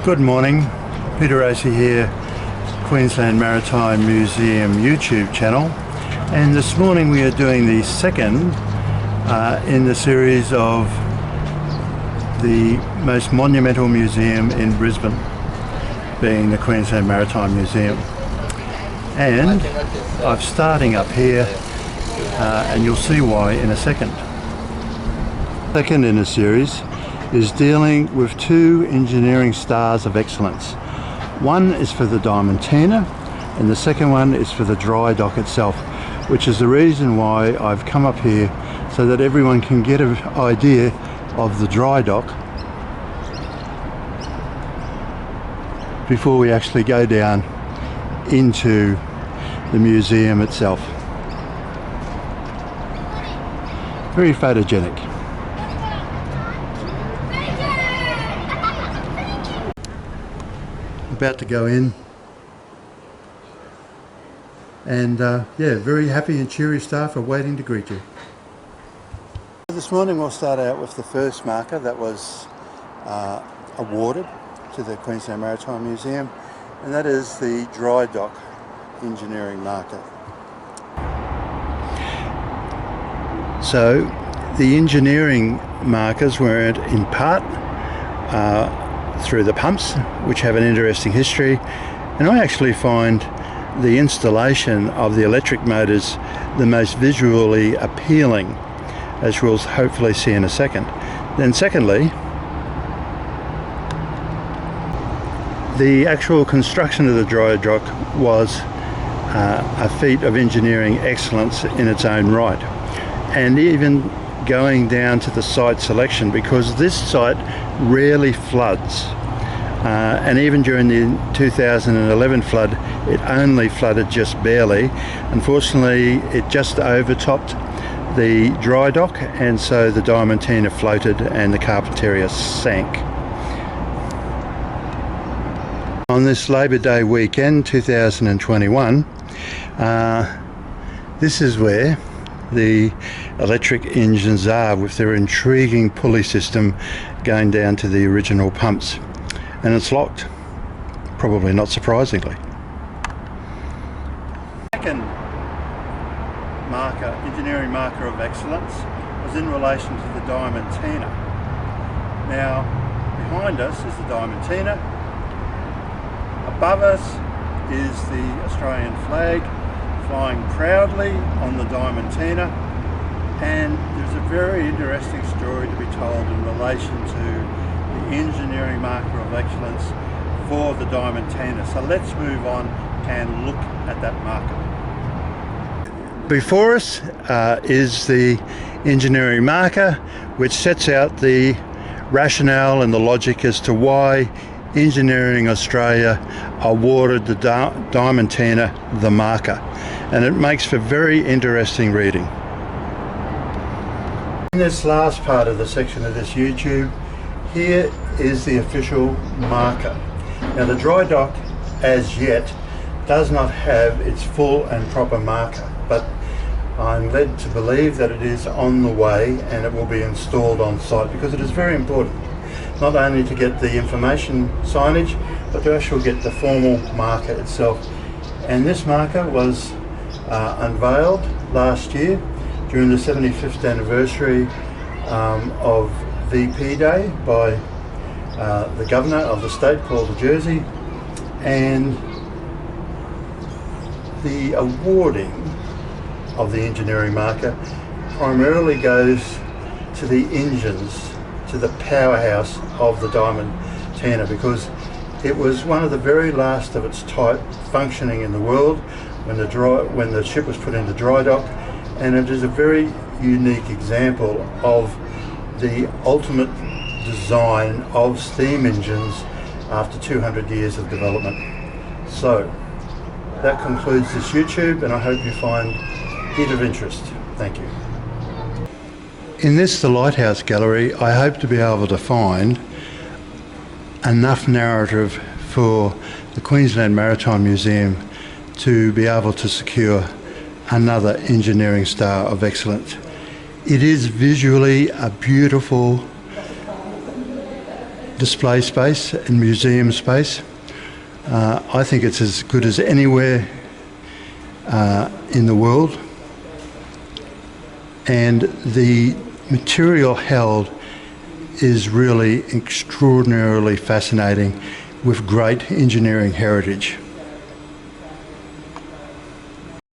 Good morning, Peter Racey here, Queensland Maritime Museum YouTube channel, and this morning we are doing the second in the series of the most monumental museum in Brisbane, being the Queensland Maritime Museum. And I'm starting up here and you'll see why in a second. Second in the series is dealing with two engineering stars of excellence. One is for the Diamantina and the second one is for the dry dock itself, which is the reason why I've come up here, so that everyone can get an idea of the dry dock before we actually go down into the museum itself. Very photogenic. About to go in, and yeah, very happy and cheery staff are waiting to greet you. This morning we'll start out with the first marker that was awarded to the Queensland Maritime Museum, and that is the dry dock engineering marker. So the engineering markers were earned in part through the pumps, which have an interesting history, and I actually find the installation of the electric motors the most visually appealing, as we'll hopefully see in a second. Then secondly, the actual construction of the dry dock was a feat of engineering excellence in its own right, and even going down to the site selection, because this site rarely floods, and even during the 2011 flood it only flooded just barely. Unfortunately, it just overtopped the dry dock, and so the Diamantina floated and the Carpentaria sank. On this Labor Day weekend 2021, this is where the electric engines are, with their intriguing pulley system going down to the original pumps, and it's locked, probably not surprisingly. Second marker, engineering marker of excellence, was in relation to the Diamantina. Now behind us is the Diamantina, above us is the Australian flag flying proudly on the Diamantina, and there's a very interesting story to be told in relation to the engineering marker of excellence for the Diamantina. So let's move on and look at that marker. Before us is the engineering marker, which sets out the rationale and the logic as to why Engineering Australia awarded the Diamantina the marker, and it makes for very interesting reading. In this last part of the section of this YouTube, here is the official marker. Now the dry dock as yet does not have its full and proper marker, but I'm led to believe that it is on the way and it will be installed on site, because it is very important not only to get the information signage, but to actually get the formal marker itself. And this marker was unveiled last year during the 75th anniversary of VP Day by the Governor of the state, Paul de Jersey, and the awarding of the engineering marker primarily goes to the engines, to the powerhouse of the Diamantina, because it was one of the very last of its type functioning in the world when the ship was put into dry dock, and it is a very unique example of the ultimate design of steam engines after 200 years of development. So that concludes this YouTube, and I hope you find it of interest. Thank you. In this, the Lighthouse Gallery, I hope to be able to find enough narrative for the Queensland Maritime Museum to be able to secure another engineering star of excellence. It is visually a beautiful display space and museum space. I think it's as good as anywhere in the world, and the material held is really extraordinarily fascinating with great engineering heritage.